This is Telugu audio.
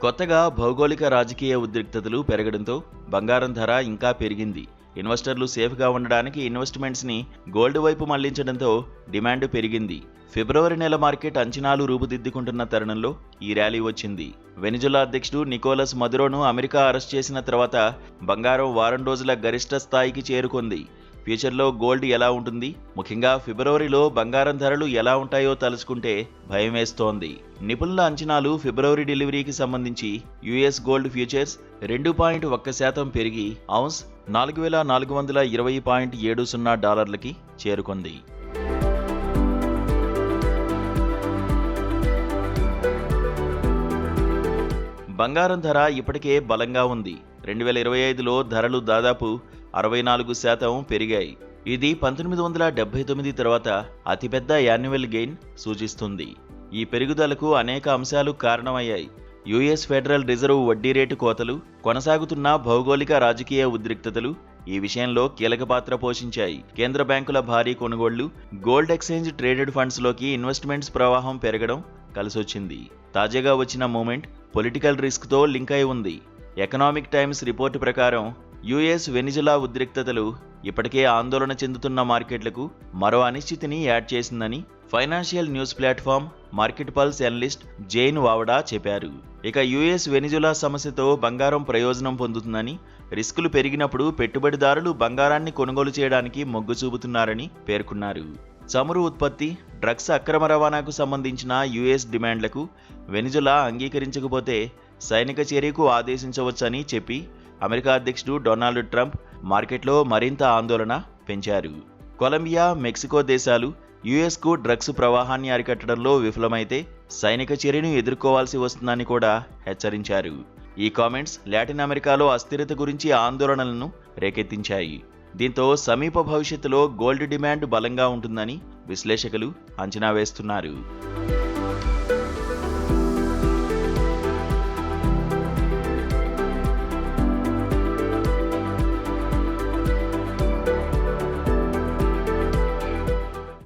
కొత్తగా భౌగోళిక రాజకీయ ఉద్రిక్తతలు పెరగడంతో బంగారం ధర ఇంకా పెరిగింది. ఇన్వెస్టర్లు సేఫ్గా ఉండడానికి ఇన్వెస్ట్మెంట్స్ని గోల్డ్ వైపు మళ్లించడంతో డిమాండ్ పెరిగింది. ఫిబ్రవరి నెల మార్కెట్ అంచనాలు రూపుదిద్దుకుంటున్న తరుణంలో ఈ ర్యాలీ వచ్చింది. వెనిజులా అధ్యక్షుడు నికోలస్ మదురోను అమెరికా అరెస్ట్ చేసిన తర్వాత బంగారం వారం రోజుల గరిష్ట స్థాయికి చేరుకుంది. ఫ్యూచర్లో గోల్డ్ ఎలా ఉంటుంది, ముఖ్యంగా ఫిబ్రవరిలో బంగారం ధరలు ఎలా ఉంటాయో తలుచుకుంటే భయం వేస్తోంది. నిపుణుల అంచనాలు ఫిబ్రవరి డెలివరీకి సంబంధించి యుఎస్ గోల్డ్ ఫ్యూచర్స్ 2.1% పెరిగి ఔన్స్ $4,420.70 చేరుకుంది. బంగారం ధర ఇప్పటికే బలంగా ఉంది. 2025లో ధరలు దాదాపు 64% పెరిగాయి. ఇది 1979 తర్వాత అతిపెద్ద యాన్యువల్ గెయిన్ సూచిస్తుంది. ఈ పెరుగుదలకు అనేక అంశాలు కారణమయ్యాయి. యుఎస్ ఫెడరల్ రిజర్వ్ వడ్డీ రేటు కోతలు, కొనసాగుతున్న భౌగోళిక రాజకీయ ఉద్రిక్తతలు ఈ విషయంలో కీలక పాత్ర పోషించాయి. కేంద్ర బ్యాంకుల భారీ కొనుగోళ్లు, గోల్డ్ ఎక్స్చేంజ్ ట్రేడెడ్ ఫండ్స్లోకి ఇన్వెస్ట్మెంట్స్ ప్రవాహం పెరగడం కలిసొచ్చింది. తాజాగా వచ్చిన మూమెంట్ పొలిటికల్ రిస్క్తో లింక్ అయి ఉంది. ఎకనామిక్ టైమ్స్ రిపోర్టు ప్రకారం యుఎస్ వెనిజులా ఉద్రిక్తతలు ఇప్పటికే ఆందోళన చెందుతున్న మార్కెట్లకు మరో అనిశ్చితిని యాడ్ చేసిందని financial news platform market pulse analyst Jain Vavada చెప్పారు. ఇక యుఎస్ వెనిజులా సమస్యతో బంగారం ప్రయోజనం పొందుతుందని, రిస్కులు పెరిగినప్పుడు పెట్టుబడిదారులు బంగారాన్ని కొనుగోలు చేయడానికి మొగ్గు చూపుతున్నారని పేర్కొన్నారు. చమురు ఉత్పత్తి, డ్రగ్స్ అక్రమ రవాణాకు సంబంధించిన యుఎస్ డిమాండ్లకు వెనిజులా అంగీకరించకపోతే సైనిక చర్యకు ఆదేశించవచ్చని చెప్పి అమెరికా అధ్యక్షుడు డొనాల్డ్ ట్రంప్ మార్కెట్లో మరింత ఆందోళన పెంచారు. కొలంబియా, మెక్సికో దేశాలు యుఎస్కు డ్రగ్స్ ప్రవాహాన్ని అరికట్టడంలో విఫలమైతే సైనిక చర్యను ఎదుర్కోవాల్సి వస్తుందని కూడా హెచ్చరించారు. ఈ కామెంట్స్ లాటిన్ అమెరికాలో అస్థిరత గురించి ఆందోళనలను రేకెత్తించాయి. దీంతో సమీప భవిష్యత్తులో గోల్డ్ డిమాండ్ బలంగా ఉంటుందని విశ్లేషకులు అంచనా వేస్తున్నారు.